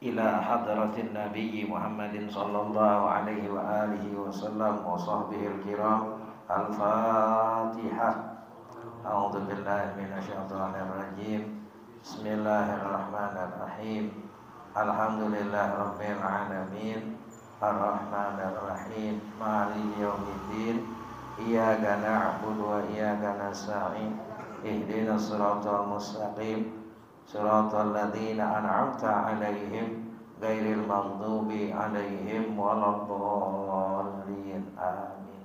إلى حضرة النبي محمد صلى الله عليه وآله وسلم وصحبه الكرام. الفاتحة. أعوذ بالله من الشيطان الرجيم. بسم الله الرحمن الرحيم. الحمد لله رب العالمين الرحمن الرحيم مالك يوم الدين إياك نعبد وإياك نستعين اهدنا الصراط المستقيم صراط الذين أنعمت عليهم غير المغضوب عليهم ولا الضالين آمين.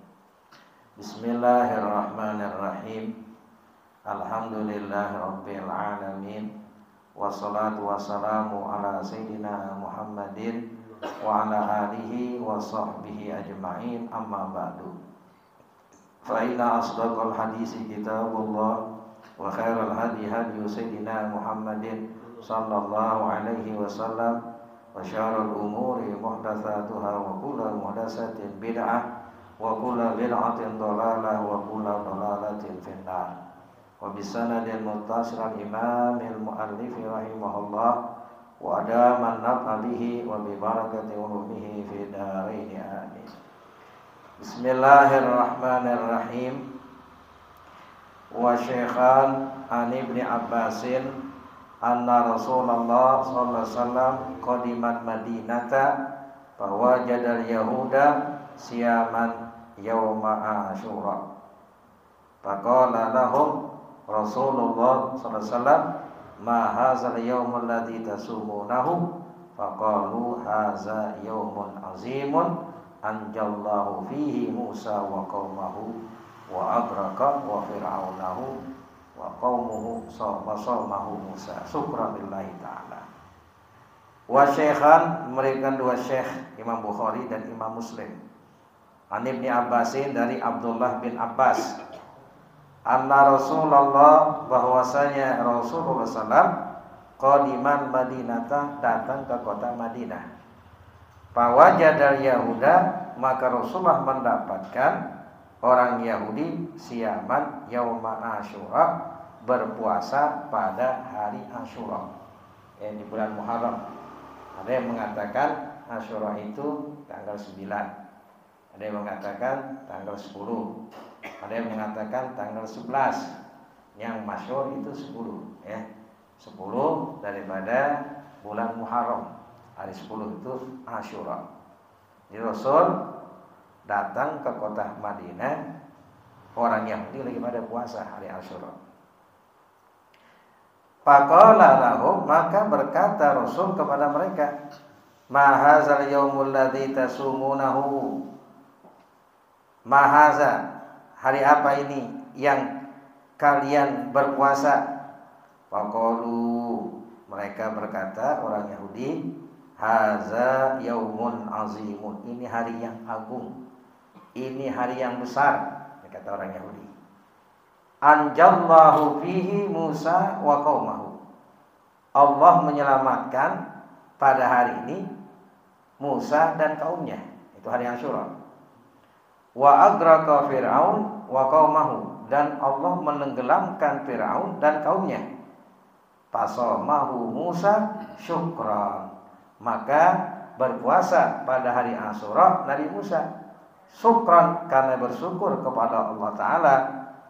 بسم الله الرحمن الرحيم. الحمد لله رب العالمين wassalatu wassalamu ala sayyidina Muhammadin wa ala alihi wa sahbihi ajma'in, amma ba'du. Fa inna asdaqal hadisi kitabullah wa khairal hadi hadi sayyidina Muhammadin sallallahu alaihi wasallam wa syarrul umuri muhdatsatuha wa kullu muhdatsatin bid'ah wa kullu bid'atin dhalalah wa kullu dhalalatin finnar. Wa bisanadil muttasil al-imam al-muallif rahimahullah wa adama an-naf'a bihi wa bi barakati ulumihi fi darain amin. Bismillahirrahmanirrahim. Wa syekhan an ibni Abbasin anna Rasulullah sallallahu alaihi wasallam qadimat Madinata fa wajada al-yahuda siyaman yauma Asyura. Faqala lahum Rasulullah sallallahu alaihi wasallam, ma hadzal yaumul ladzi tasumunahu? Faqalu hadza yaumun azimun anjallahu fihi Musa wa qaumahu wa adraka wa fir'aunahu wa qaumuhu wa sawmahu Musa. Syukran lillahi ta'ala. Wa syekhan, memberikan dua syekh, Imam Bukhari dan Imam Muslim. An Ibni Abbasin, dari Abdullah bin Abbas, anna Rasulullah, bahwasanya Rasulullah SAW qadiman Madinata, datang ke kota Madinah. Fawajadal Yahuda, maka Rasulullah mendapatkan orang Yahudi siyaman yauma Asyura, berpuasa pada hari Asyura, di bulan Muharram. Ada yang mengatakan Asyura itu tanggal 9, ada yang mengatakan tanggal 10, ada yang mengatakan tanggal 11. Yang masyhur itu 10, ya. 10 daripada bulan Muharram. Hari 10 itu Asyura. Jadi Rasul datang ke kota Madinah, orang Yahudi lagi pada puasa hari Asyura. Faqala lahum, maka berkata Rasul kepada mereka, ma hadzal yaumul ladzi tasumunahu? Ma hadza, hari apa ini yang kalian berpuasa? Faqalu, mereka berkata orang Yahudi, haza yaumun azimun, ini hari yang agung, ini hari yang besar, kata orang Yahudi. Anjallahu fihi Musa wa qaumahu, Allah menyelamatkan pada hari ini Musa dan kaumnya, itu hari Asyura. Wa adraka Fir'aun wa qaumahu, dan Allah menenggelamkan Fir'aun dan kaumnya. Fasamahu Musa syukran, maka berpuasa pada hari Asyura Nabi Musa syukran, karena bersyukur kepada Allah Ta'ala.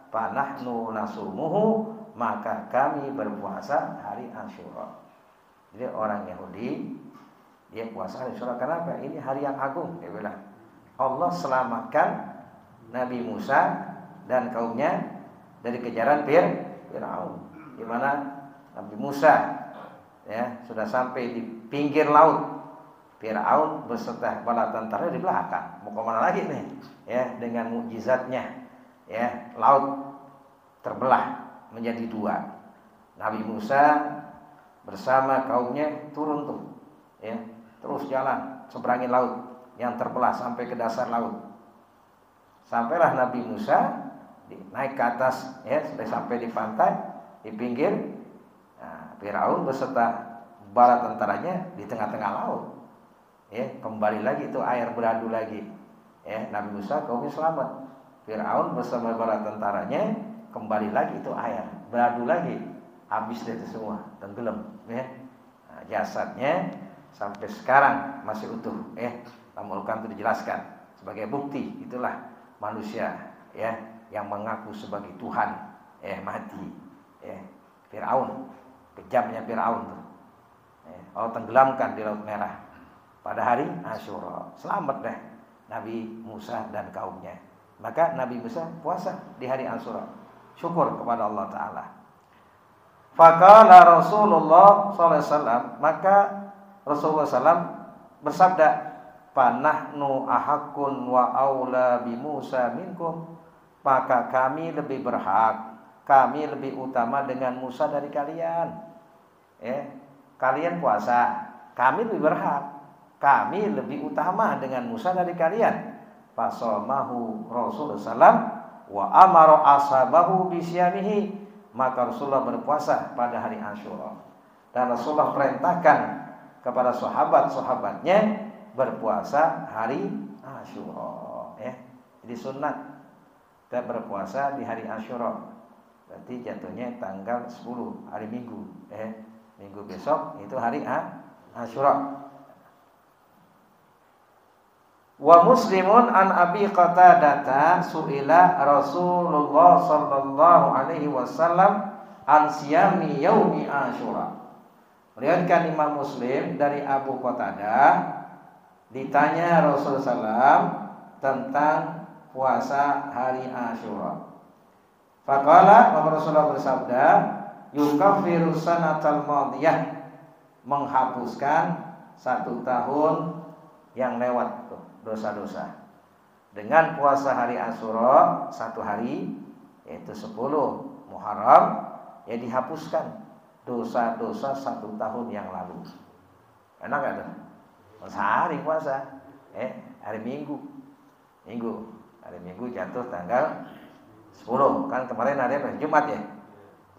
Fanahnu nasumuhu, maka kami berpuasa hari Asyura. Jadi orang Yahudi dia puasa hari Asyura, kenapa? Ini hari yang agung, dia bilang. Allah selamatkan Nabi Musa dan kaumnya dari kejaran Fir'aun, di mana Nabi Musa ya sudah sampai di pinggir laut. Fir'aun beserta bala tentara di belakang. Mau kemana lagi nih? Ya, dengan mukjizatnya, ya, laut terbelah menjadi dua. Nabi Musa bersama kaumnya turun tuh, ya, terus jalan seberangi laut yang terbelah sampai ke dasar laut. Sampailah Nabi Musa naik ke atas, ya, sudah sampai di pantai, di pinggir. Nah, Firaun beserta bala tentaranya di tengah-tengah laut. Ya, kembali lagi itu air beradu lagi. Ya, Nabi Musa kaumnya selamat. Firaun bersama bala tentaranya kembali lagi itu air beradu lagi. Habis itu semua tenggelam, ya. Nah, jasadnya sampai sekarang masih utuh. Al-Quran itu dijelaskan sebagai bukti. Itulah manusia yang mengaku sebagai Tuhan mati. Firaun, kejamnya Firaun tuh. Allah tenggelamkan di Laut Merah pada hari Asyura. Selamat deh Nabi Musa dan kaumnya. Maka Nabi Musa puasa di hari Asyura. Syukur kepada Allah Ta'ala. Faqala Rasulullah SAW, maka Rasulullah SAW bersabda, "Panahnu ahakun wa aula bi Musa minkum." Maka kami lebih berhak, kami lebih utama dengan Musa dari kalian. Kalian puasa, kami lebih berhak, kami lebih utama dengan Musa dari kalian. Fasamahu Rasulullah SAW wa amara ashabahu bisyamihi. Maka Rasulullah berpuasa pada hari Asyura. Dan Rasulullah perintahkan kepada sahabat-sahabatnya berpuasa hari Asyura. Jadi sunat kita berpuasa di hari Asyura. Berarti jatuhnya tanggal 10 hari Minggu. Minggu besok itu hari Asyura. Wa Muslimun an Abi Qatadah su'ila Rasulullah sallallahu alaihi wasallam an siyami yaumi Asyura. Meriwayatkan Imam Muslim dari Abu Qatadah, ditanya Rasulullah SAW tentang puasa hari Asyura. Faqala, maka Rasulullah bersabda, yukaffiru sanatal madiyah, menghapuskan 1 tahun yang lewat dosa-dosa. Dengan puasa hari Asyura 1 hari, yaitu 10 Muharram, dihapuskan dosa-dosa 1 tahun yang lalu. Enak gak tuh? Sehari puasa, hari Minggu. Hari Minggu jatuh tanggal 10. Kan kemarin hari apa? Jumat ya?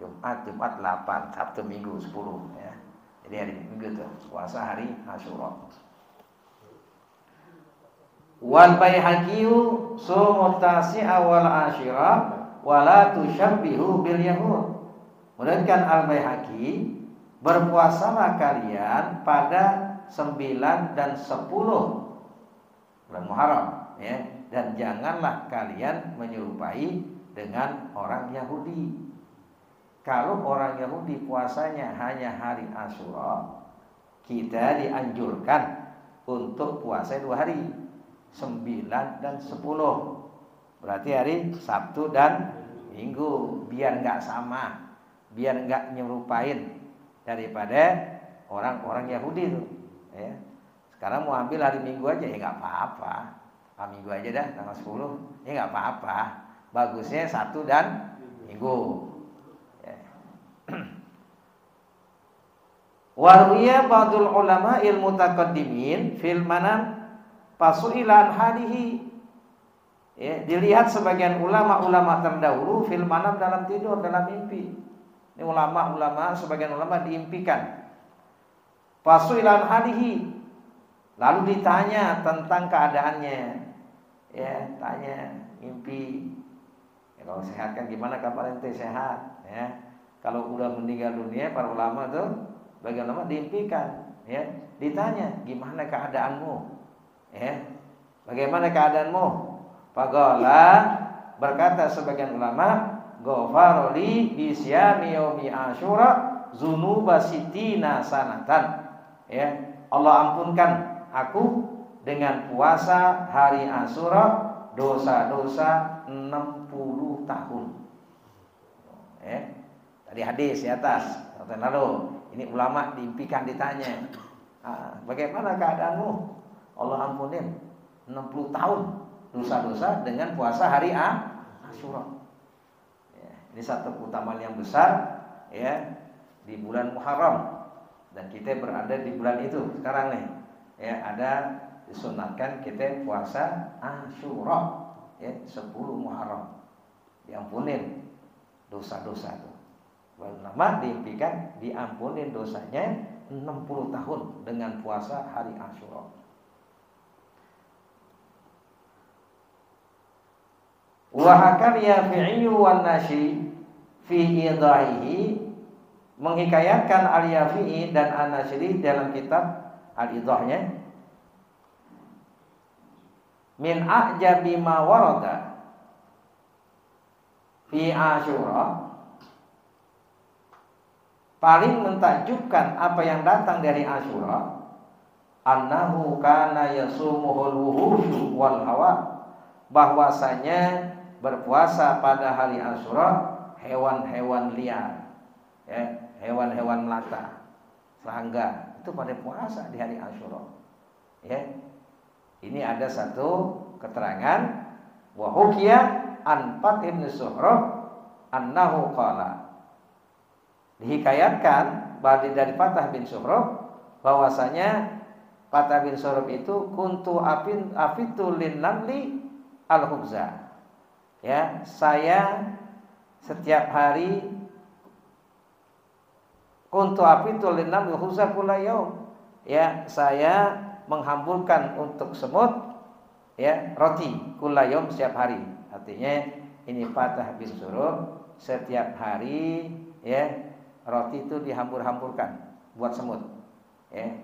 Jumat 8, Sabtu Minggu 10 ya. Jadi hari Minggu tuh puasa hari Asyura. Wal Baihaqiyyu sumut tasi'a wal asyira wala tusyabbihu bil yahud. Meriwayatkan Al Baihaqi, berpuasalah kalian pada 9 dan 10 bulan Muharram dan janganlah kalian menyerupai dengan orang Yahudi. Kalau orang Yahudi puasanya hanya hari Asyura, kita dianjurkan untuk puasa 2 hari, 9 dan 10. Berarti hari Sabtu dan Minggu, biar enggak sama, biar enggak nyerupain daripada orang-orang Yahudi itu. Sekarang mau ambil hari Minggu aja enggak apa-apa. Minggu aja dah tanggal 10, enggak apa-apa. Bagusnya Sabtu dan Minggu. Waruya ba'dul ulama ilmu taqaddimin fil manam fasu'ilan hadihi. Dilihat sebagian ulama-ulama terdahulu fil manam, dalam tidur, dalam mimpi. Ini ulama-ulama, sebagian ulama diimpikan. Fasu'ilan hadihi, lalu ditanya tentang keadaannya. Tanya mimpi. Kalau sehat kan gimana, kabar ente sehat? Kalau udah meninggal dunia, para ulama tuh bagian ulama diimpikan, ditanya gimana keadaanmu? Bagaimana keadaanmu? Faqala, berkata sebagian ulama, ghafaroli bisyami yaumi Asyura dzunuba sitina sanatan. Allah ampunkan aku dengan puasa hari Asyura dosa-dosa 60 tahun. Tadi hadis di atas. Lalu ini ulama diimpikan, ditanya, bagaimana keadaanmu? Allah ampunin 60 tahun dosa-dosa dengan puasa hari Asyura. Ini satu keutamaan yang besar di bulan Muharram, dan kita berada di bulan itu sekarang nih. Ada disunatkan kita puasa Asyura 10 Muharram, diampunin dosa-dosa itu. Ulama diimpikan diampunin dosanya 60 tahun dengan puasa hari Asyura. Wa hakal Yafi'i wan Nasyi fi idahihi, menghikayatkan Al-Yafi'i dan An-Nasri dalam kitab al-idhahnya, min a'jabi ma warada fi Asyura, paling mentakjubkan apa yang datang dari Asyura, annahu kana yasumuhul wuhushu wal hawa, bahwasanya berpuasa pada hari Asyura hewan-hewan liar, ya, hewan-hewan melata, serangga itu pada puasa di hari Asyura. Ya. Ini ada satu keterangan wa hukiya an Fath bin Suhrah annahu qala, dihikayatkan dari Fath bin Suhrah bahwasanya Fath bin Suhrah itu kuntu afitu lin namli al-khubza. Ya, saya setiap hari kuntu afitu lin namli al-khubza kullayaum. Ya, saya menghamburkan untuk semut, ya, roti kullayaum, setiap hari. Artinya ini Fath bin Suhrah setiap hari, ya, roti itu dihambur-hamburkan buat semut. Ya.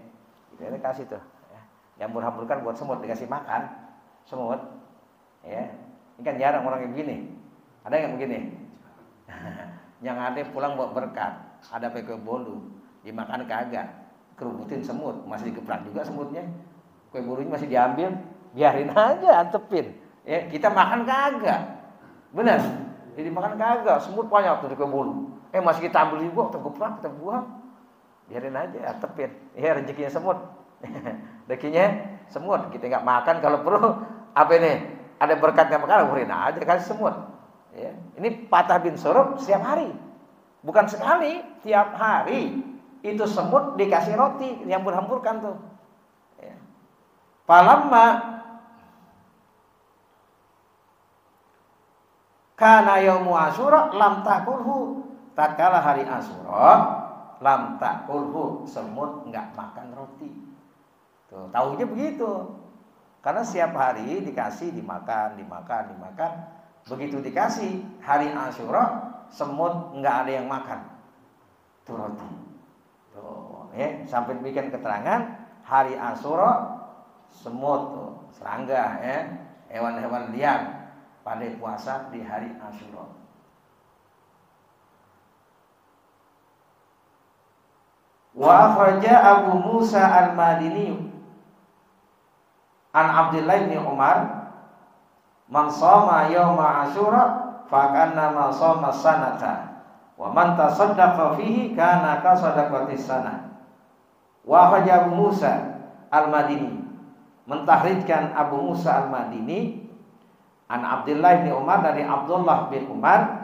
Kita kasih tuh, ya. Dihambur-hamburkan buat semut, dikasih makan semut. Ya. Ini kan jarang orang yang begini. Ada yang begini? Yang ada pulang bawa berkat, ada pakai bolu, dimakan kagak. Kerubutin semut, masih digeprak juga semutnya. Kue bulunya masih diambil, biarin aja, antepin. Ya, kita makan kagak. Benar. Jadi makan kagak, semut banyak tuh di kue bulu. Masih kita ambil juga, kita geprak, kita buang. Biarin aja, antepin. Ya, rezekinya semut. Rezekinya semut. Kita nggak makan, kalau perlu apa ini? Ada berkatnya makan, urin aja kasih semut. Ya. Ini Fath bin Suhrah setiap hari. Bukan sekali, tiap hari. Itu semut dikasih roti, dihampur-hampurkan tuh. Ya. Falamma kana yaumu Asyura lam takulhu, tatkala hari Asyura lam takulhu, semut enggak makan roti. Tuh, tahunya begitu. Karena setiap hari dikasih, dimakan. Begitu dikasih hari Asyura, semut enggak ada yang makan tuh roti. Tuh, ya, sampai bikin keterangan hari Asyura semut tuh, serangga, ya, hewan-hewan liar pada puasa di hari Asyura. Wa akhraja Abu Musa al-Madini an Abdullah bin Umar, man shoma yauma Asyura fa kana ma shoma sanata, wa man tasaddaqa fihi kana ka sadaqatis sanah. Wa akhraja Abu Musa al-Madini, mentahrijkan Abu Musa al-Madini an Abdullah bin Umar, dari Abdullah bin Umar,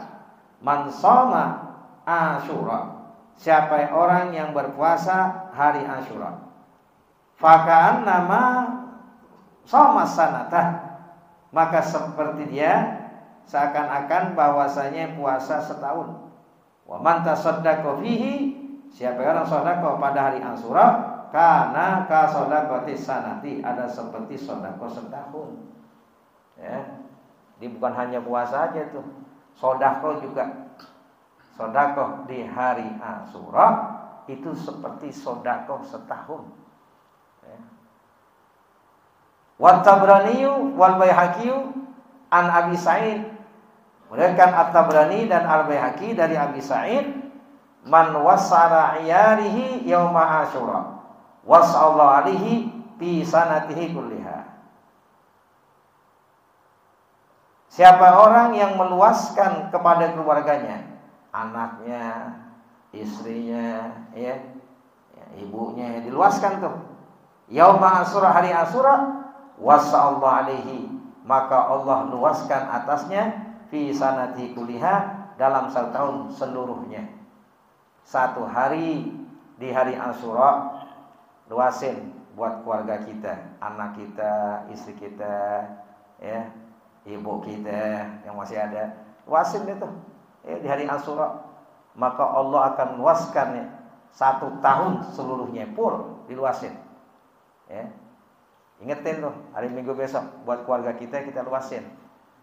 man shoma Asyura, siapa orang yang berpuasa hari Asyura, fakaan nama shoma sanatah, maka seperti dia seakan-akan bahwasanya puasa setahun. Wa man tasaddaqa fihi, siapa orang sedekah pada hari Asyura, kana ka sadaqati sanati, ada seperti sedekah setahun. Ya. Ini bukan hanya puasa aja tuh, sedekah juga. Sedekah di hari Asyura itu seperti sedekah setahun. Ya. Wa Tabrani wal Baihaqi an Abi Sa'id, meriwayatkan At-Tabrani dan Al-Baihaqi dari Abi Sa'id, man wasara iyarihi yauma Asyura wasallahu alaihi fi sanatihi kulliha, siapa orang yang meluaskan kepada keluarganya, anaknya, istrinya, ya, ibunya, diluaskan tuh yauma Asyura, hari Asyura, wasallahu alaihi, maka Allah luaskan atasnya fi sanati kuliha, dalam satu tahun seluruhnya. Satu hari di hari Asyura luasin buat keluarga kita, anak kita, istri kita, ya, ibu kita yang masih ada, luasin itu ya, di hari Asyura, maka Allah akan luaskan satu tahun seluruhnya full diluasin. Ya. Ingetin tuh hari Minggu besok buat keluarga kita luasin.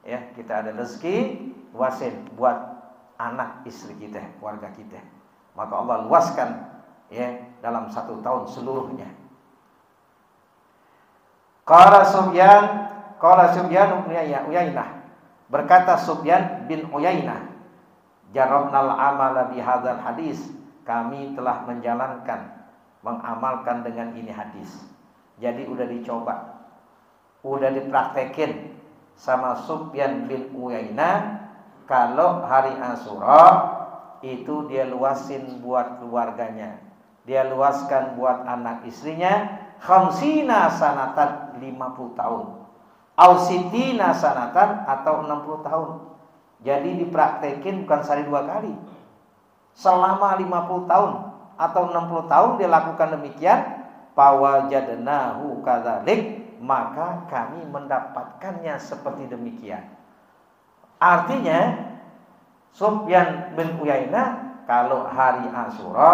Ya, kita ada rezeki, luasin buat anak istri kita, keluarga kita. Maka Allah luaskan ya dalam satu tahun seluruhnya. Qala Sufyan bin Uyainah. Berkata Sufyan bin Uyainah, jarabnal amala bihadzal hadis. Kami telah mengamalkan dengan ini hadis. Jadi udah dicoba, udah dipraktekin sama Sufyan bin Uyainah. Kalau hari Asyura itu dia luasin buat keluarganya, dia luaskan buat anak istrinya, khamsina sanatan 50 tahun, au sitina sanatan atau 60 tahun. Jadi dipraktekin bukan sehari 2 kali, selama 50 tahun atau 60 tahun dia lakukan demikian. Fawajadnahu kadzalik, maka kami mendapatkannya seperti demikian. Artinya Sufyan bin Uyainah kalau hari Asyura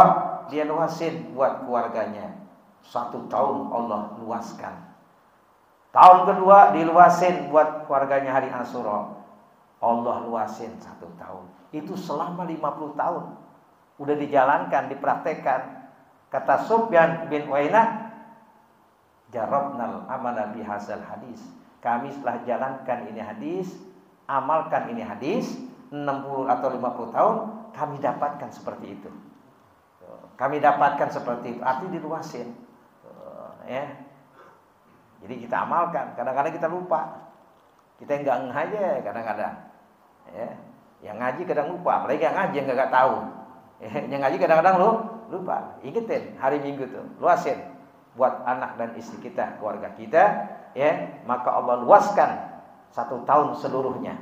dia luasin buat keluarganya 1 tahun, Allah luaskan. Tahun kedua diluasin buat keluarganya hari Asyura, Allah luasin 1 tahun. Itu selama 50 tahun udah dijalankan, dipraktekkan. Kata Sufyan bin Uyainah, jarabnal amala bihadzal hadis. Kami setelah jalankan ini hadis, amalkan ini hadis 60 atau 50 tahun, kami dapatkan seperti itu. Kami dapatkan seperti itu, arti diluasin. Ya. Jadi kita amalkan. Kadang-kadang kita lupa, kita enggak ngeh aja kadang-kadang. Ya. Yang ngaji kadang lupa, apalagi yang ngaji yang enggak tahu. Yang ngaji kadang-kadang lupa. Ingetin hari Minggu tuh, luasin buat anak dan istri kita, keluarga kita, ya, maka Allah luaskan 1 tahun seluruhnya.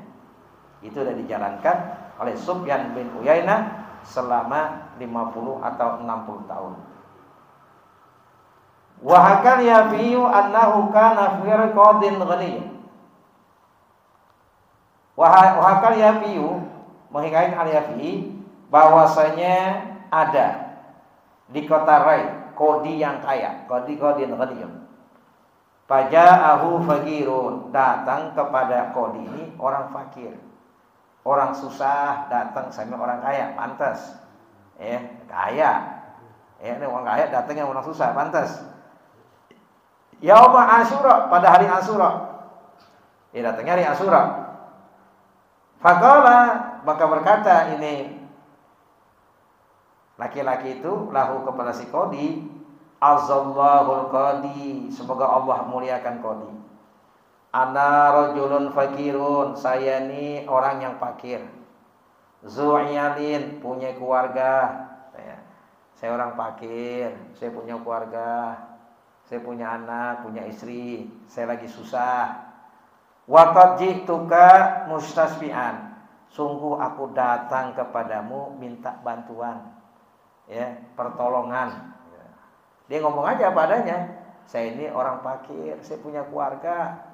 Itu sudah dijalankan oleh Sufyan bin Uyainah selama 50 atau 60 tahun. Wa hakal yafi'u annahu kana fi qadin ghani. Wa hakal yafi'u, menghikayakan al-Yafi'i bahwasanya ada di kota Rai kodi yang kaya, qadin ghaniyun. Faja'ahu fakirun, datang kepada kodi ini orang fakir, orang susah datang sama orang kaya, pantas. Kaya. Ini orang kaya datangnya orang susah, pantas. Yauma Asyura, pada hari Asyura. Datangnya hari Asyura. Faqala, maka berkata ini laki-laki itu lahu kepada si kodi, azallahul qadi, semoga Allah muliakan kodi. Ana rajulun fakirun, saya ini orang yang fakir. Zu'iyalin, punya keluarga. Saya orang fakir, saya punya keluarga, saya punya anak, punya istri, saya lagi susah. Wa qad ji'tuka mustasfi'an, sungguh aku datang kepadamu minta bantuan, pertolongan. Dia ngomong aja apa adanya. Saya ini orang fakir, saya punya keluarga.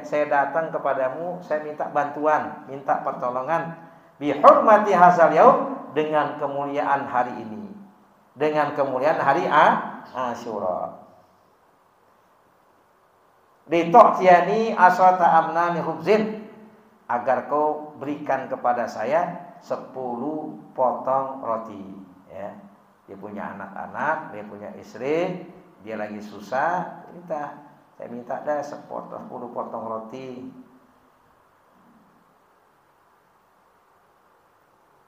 Saya datang kepadamu, saya minta bantuan, minta pertolongan. Bi hurmati hadzal yaum, dengan kemuliaan hari ini, dengan kemuliaan hari Asyura. Lito'tiyani aswata amnani khubzin, agar kau berikan kepada saya 10 potong roti. Dia punya anak-anak, dia punya istri, dia lagi susah, saya minta dah 10 potong roti.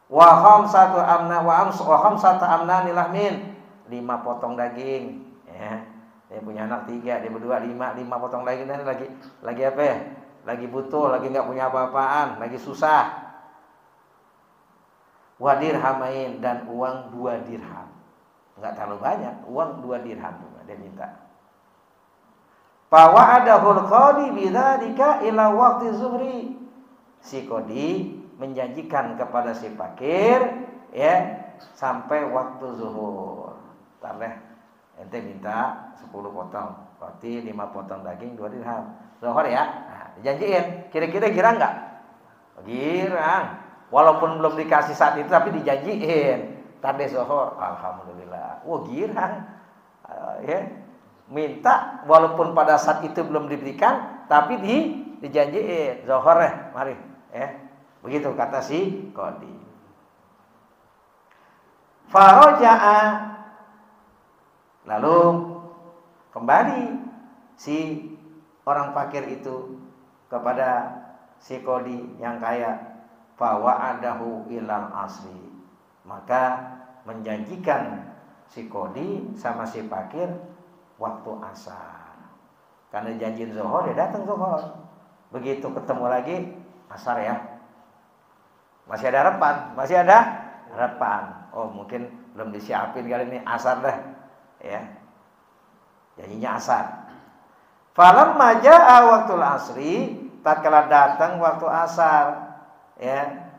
Wa khamsatu amna lahmin, 5 potong daging. Dia punya anak 3, dia berdua 5 potong daging. Dan lagi apa ya? Lagi butuh, lagi nggak punya apa-apaan, lagi susah. Wa dirhamain, dan uang 2 dirham. Enggak terlalu banyak, uang 2 dirham juga dia minta. Fa wa'adahul qadi bidzalika ila waqti zuhri. Si qadi menjanjikan kepada si fakir sampai waktu zuhur. Tarleh ente minta 10 potong roti, 5 potong daging, 2 dirham. Zuhur ya. Nah, dijanjiin. Kira-kira girang enggak? Girang. Walaupun belum dikasih saat itu tapi dijanjiin. Tadi zuhur, alhamdulillah. Wah, girang. Minta walaupun pada saat itu belum diberikan tapi dijanjiin. Zuhur mari. Begitu kata si qadi. Faraja'a, lalu kembali si orang fakir itu kepada si Kodi yang kaya, fa wa'adahu ilal asri, maka menjanjikan si Kodi sama si fakir waktu asar. Karena janji zuhur, dia datang zuhur. Begitu ketemu lagi asar ya, masih ada harapan. Oh mungkin belum disiapin kali ini asar dah, ya. Janjinya asar. Falamma jaa waktul asri, tatkala datang waktu asar, ya,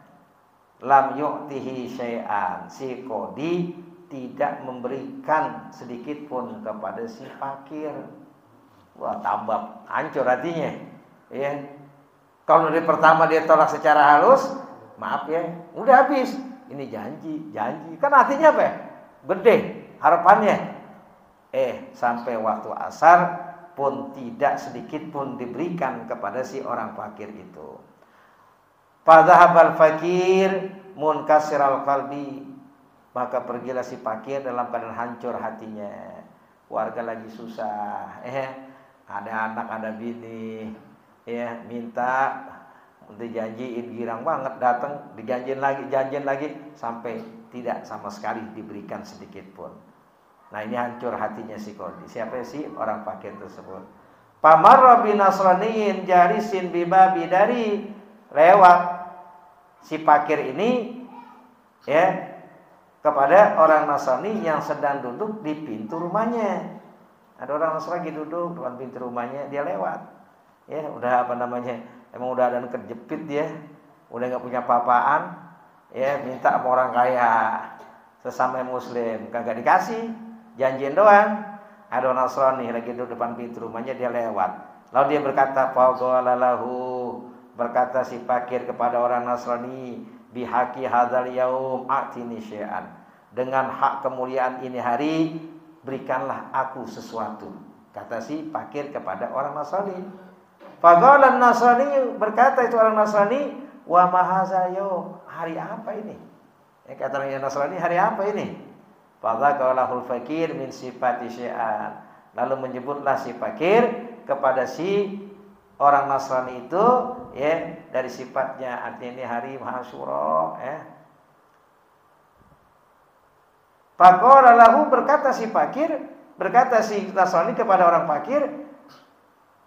lam yu'tihi syai'an, si Kodi tidak memberikan sedikit pun kepada si fakir. Wah, tambah hancur hatinya, ya. Kalau dari pertama dia tolak secara halus, maaf ya, udah habis. Ini janji. Kan hatinya apa ya? Gede harapannya. Sampai waktu asar pun tidak sedikit pun diberikan kepada si orang fakir itu. Fadhahabal fakir munkasiral qalbi, maka pergilah si fakir dalam keadaan hancur hatinya. Warga lagi susah, ada anak, ada bini, ya, minta, dijanjiin girang banget, datang janjiin lagi sampai tidak sama sekali diberikan sedikit pun. Nah, ini hancur hatinya si Kodi. Siapa sih orang fakir tersebut? Pamarra bin Nasraniyin jarisin bibabi, dari lewat si fakir ini, ya, kepada orang Nasrani yang sedang duduk di pintu rumahnya. Ada orang Nasrani duduk depan pintu rumahnya, dia lewat. Ya, udah emang udah ada kejepit dia, udah nggak punya apa-apaan, ya, minta sama orang kaya, sesama muslim, kagak dikasih, janjian doang. Ada orang Nasrani lagi duduk depan pintu rumahnya, dia lewat. Lalu dia berkata, faqalalahu, berkata si fakir kepada orang Nasrani, bihaqi hadzal yaum atini syai'an, dengan hak kemuliaan ini hari, berikanlah aku sesuatu, kata si fakir kepada orang Nasrani. Faqala Nasrani, berkata itu orang Nasrani, wa ma hadza yaum, hari apa ini? Kata orang Nasrani, hari apa ini? Fadzaqalahul fakir min sifati syai'an, lalu menyebutlah si fakir kepada si orang Nasrani itu, ya, dari sifatnya, artinya ini hari Masyura, ya. Faqala lahu, berkata si Nasrani kepada orang fakir,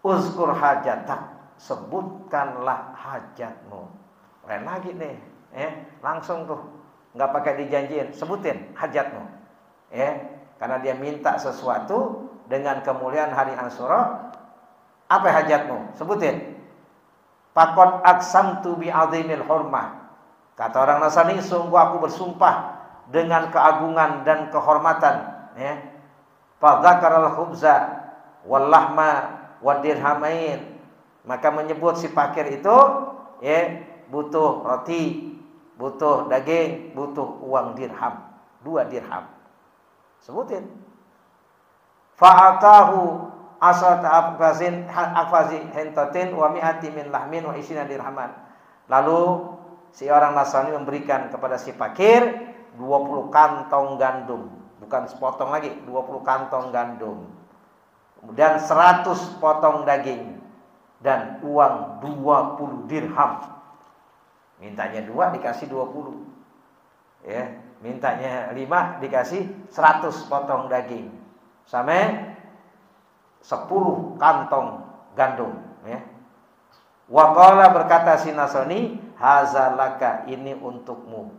uzkur hajatak, sebutkanlah hajatmu. Keren lagi nih, langsung tuh, nggak pakai dijanjiin, sebutin hajatmu, karena dia minta sesuatu dengan kemuliaan hari Asyura. Apa hajatmu? Sebutin. Faqad aqsamtu bi 'azimil hurmah, kata orang Nasrani, sungguh aku bersumpah dengan keagungan dan kehormatan, ya. Fadzakaral khubza wal lahma wad dirhamain, maka menyebut si fakir itu, ya, butuh roti, butuh daging, butuh uang dirham, 2 dirham. Sebutin. Fa'atahu asrat afazin hentatin wa mi'ati min lahmin wa isina dirhaman. Lalu si orang Nasrani memberikan kepada si fakir 20 kantong gandum, bukan sepotong lagi, 20 kantong gandum, dan 100 potong daging, dan uang 20 dirham. Mintanya 2 dikasih 20, ya, mintanya 5 dikasih 100 potong daging, sampai 10 kantong gandum, ya. Wa qala, berkata si Nasrani, hazalaka, ini untukmu,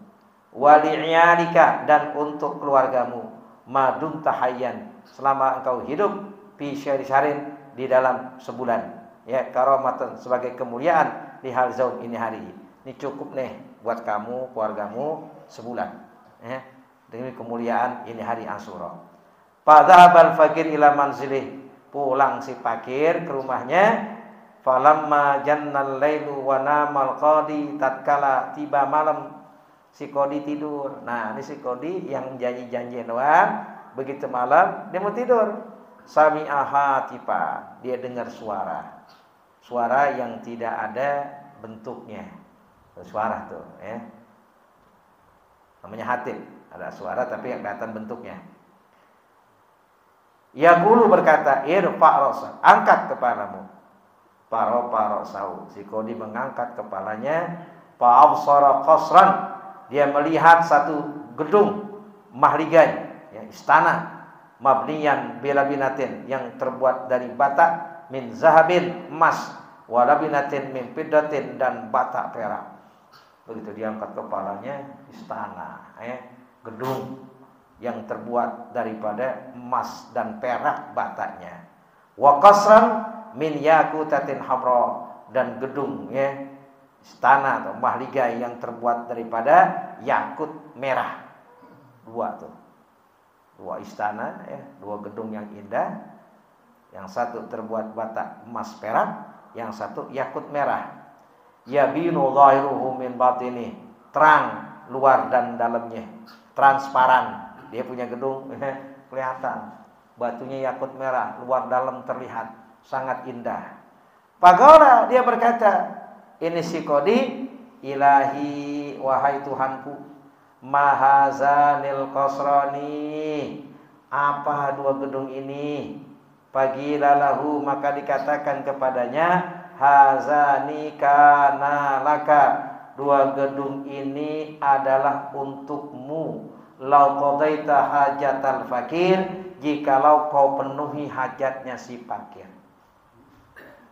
wali'iyalika, dan untuk keluargamu, madum tahayyan, selama engkau hidup, fi syahrin, di dalam sebulan, ya, karamatan, sebagai kemuliaan, di hal zaum, ini hari. Ini cukup nih buat kamu, keluargamu, sebulan, ya, demi kemuliaan ini hari Asyura. Fadhahabal fakir ila manzilih, pulang si fakir ke rumahnya. Falamma jannal lailu wa namal qadi, tatkala tiba malam, si Kodi tidur. Nah, ini si Kodi yang janji-janji doang, begitu malam dia mau tidur. Sami'a hatifa, dia dengar suara yang tidak ada bentuknya. Suara tuh, ya, namanya hatib, ada suara tapi yang kelihatan bentuknya. Yaqulu, berkata, irfa' ra'sak, angkat kepalamu. paro-paro sahu. Si Kodi mengangkat kepalanya, fa'absara qasran, dia melihat satu gedung mahligai, ya, istana, mabniyan bilabinatin, yang terbuat dari bata, min zahabin, emas, walabinatin min fiddatin, dan bata perak. Begitu diangkat kepalanya, istana, gedung yang terbuat daripada emas dan perak batanya. Wa qasran min yakutatin hamra, dan gedung, ya, istana atau mahligai yang terbuat daripada yakut merah. Dua istana, ya, dua gedung yang indah. Yang satu terbuat bata emas perak, yang satu yakut merah. Yabinu zahiruhu min batini, terang luar dan dalamnya, transparan. Dia punya gedung, kelihatan batunya yakut merah, luar dalam terlihat sangat indah. Faqala, dia berkata, ini si Kodi, ilahi, wahai Tuhanku, mahazanil qasrani, apa dua gedung ini? Faqila lahu, maka dikatakan kepadanya, hazani kana laka, dua gedung ini adalah untukmu. Lau qadaita hajatal fakir, jikalau kau penuhi hajatnya si fakir.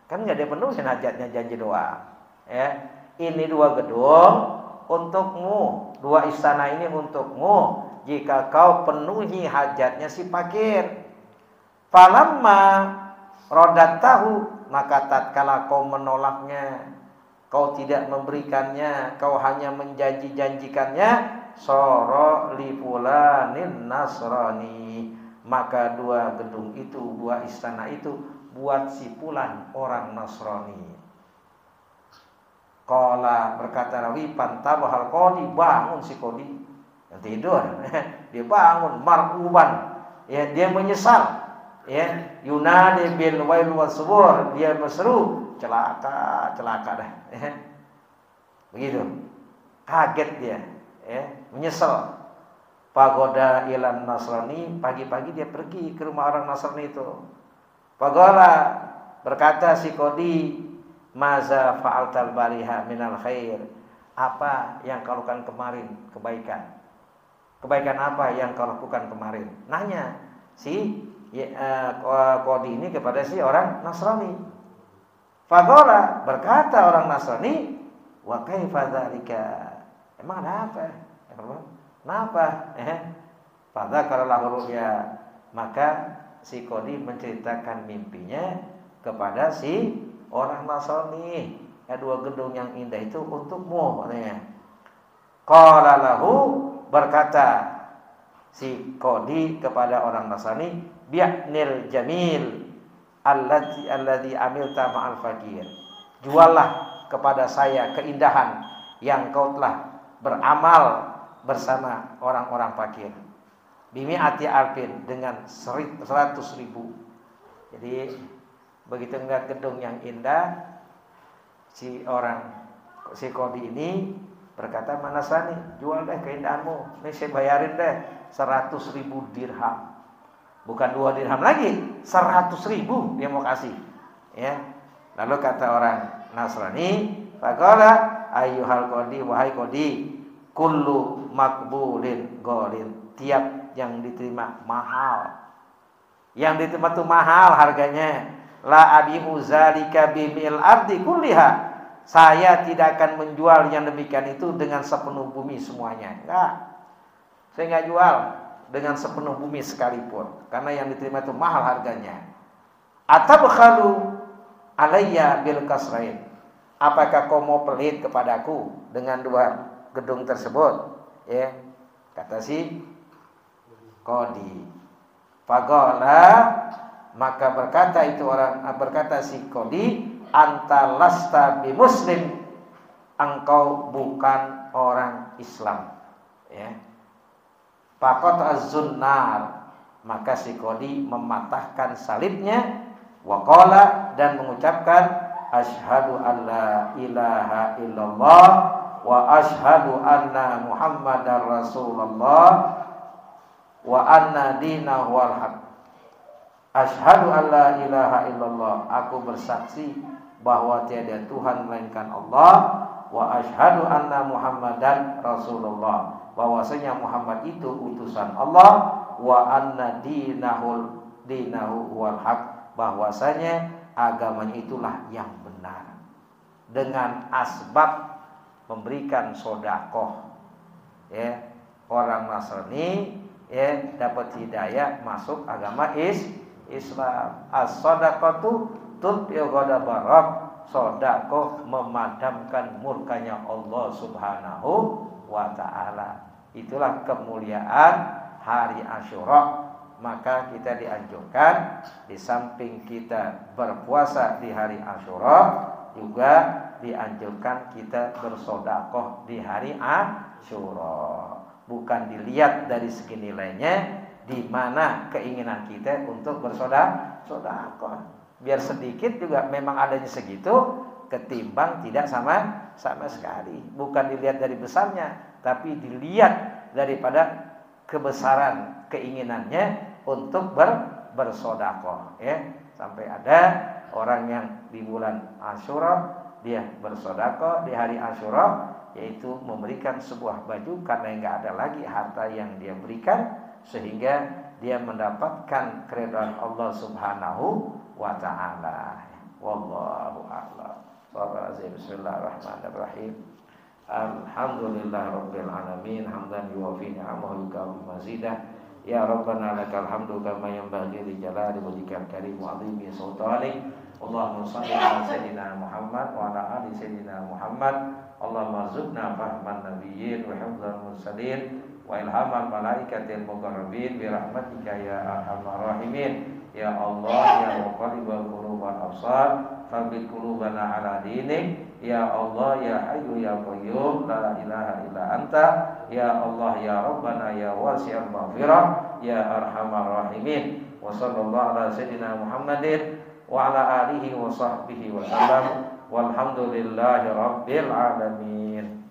Kan nggak dia penuhin hajatnya, janji doang, ya. Ini dua gedung untukmu, dua istana ini untukmu, jika kau penuhi hajatnya si fakir. Falamma rodatahu, maka tatkala kau menolaknya, kau tidak memberikannya, kau hanya menjanji-janjikannya, soro li fulanin nasrani, maka dua gedung itu, dua istana itu buat si fulan orang Nasrani. Qala, berkata rawi, pantabahal Qodi, bangun si Qodi yang tidur. Dia bangun marquban, ya, dia menyesal, ya, yunadi bil wail wasbur, dia berseru, celaka dah, ya. Begitu, kaget dia, ya, menyesal. Pagoda ilan Nasrani, pagi-pagi dia pergi ke rumah orang Nasrani itu. Pagola, berkata si Kodi, maza fa'altal bariha minal khair, apa yang kau lakukan kemarin kebaikan? Kebaikan apa yang kau lakukan kemarin? Nanya si Kodi ini kepada si orang Nasrani. Pagola, berkata orang Nasrani, wa kaifa dzalika, emang ada apa? Kenapa? Pada kalau ya, maka si Kodi menceritakan mimpinya kepada si orang Nasrani. Ya, dua gedung yang indah itu untukmu, katanya. Qala lahu, berkata si Kodi kepada orang Nasrani, bi'nil jamil alladzi amilta ma'al fakir. Juallah kepada saya keindahan yang kau telah beramal bersama orang-orang fakir. Bimi'ati alfin, dengan 100.000. Jadi begitu ngeliat gedung yang indah, si Kodi ini berkata, mana Nasrani, jual deh keindahanmu, ini saya bayarin deh 100.000 dirham. Bukan 2 dirham lagi, 100.000 dia mau kasih, ya. Lalu kata orang Nasrani, faqala ayyuhal Kodi, wahai Kodi, kullu makbulin golin, tiap yang diterima mahal. Yang diterima itu mahal harganya. La abihu zalika bimil ardi kulliha. Saya tidak akan menjual yang demikian itu dengan sepenuh bumi semuanya. Enggak. Saya enggak jual dengan sepenuh bumi sekalipun, karena yang diterima itu mahal harganya. Atabkhalu alayya bil kasrain. Apakah kau mau pelit kepadaku dengan dua gedung tersebut? Ya. Kata si Kodi. Faqala, maka berkata si Kodi, anta lasta bi muslim, engkau bukan orang Islam, ya. Faqat az-zunnar, maka si Kodi mematahkan salibnya, waqala, dan mengucapkan, asyhadu alla ilaha illallah wa asyhadu anna muhammadar rasulullah wa anna dinahu wal haq. Asyhadu alla ilaha illallah, aku bersaksi bahwa tiada Tuhan melainkan Allah, wa asyhadu anna Muhammadan Rasulullah, bahwasanya Muhammad itu utusan Allah, wa anna dinahu wal haq, bahwasanya agamanya itulah yang benar. Dengan asbab memberikan sedekah, ya, orang Nasrani ya dapat hidayah masuk agama Islam. As-shadaqatu tudfi'u ghadabar rabb, sedekah memadamkan murkanya Allah Subhanahu wa taala. Itulah kemuliaan hari Asyura. Maka kita dianjurkan di samping kita berpuasa di hari Asyura, juga dianjurkan kita bersedekah di hari Asyura. Bukan dilihat dari segi nilainya, di mana keinginan kita untuk bersedekah. Biar sedikit juga memang adanya segitu, ketimbang tidak sama sekali. Bukan dilihat dari besarnya, tapi dilihat daripada kebesaran keinginannya untuk bersedekah, ya. Sampai ada orang yang di bulan Asyura dia bersedekah di hari Asyura, yaitu memberikan sebuah baju karena enggak ada lagi harta yang dia berikan, sehingga dia mendapatkan keridhaan Allah Subhanahu wa taala. Wallahu a'lam. Bismillahirrahmanirrahim. Alhamdulillahirabbil alamin, hamdan yuwafi ni'amahu yukafi mazidah. Ya Rabbana lakal hamdu kama yanbaghi li jalali wajhikal karim wa 'azimi sultanik. Allahumma shalli ala sayyidina Muhammad wa ala ali sayyidina Muhammad. Allahumma rzuqna fahman nabiyyin wa hifdzal mursalin wa ilhamal malaikatil muqarrabin bi rahmatika ya arhamar rahimin. Ya Allah ya muqallibal qulub wal absar, tsabbit qulubana ala dinik. Ya Allah ya hayyu ya qayyum la ilaha illa anta. Ya Allah ya Rabbana ya wasi'al maghfirah ya arhamar rahimin. Wa sallallahu ala sayyidina Muhammadin wa ala alihi wa sahbihi wa sallam. Walhamdulillahi rabbil alamin.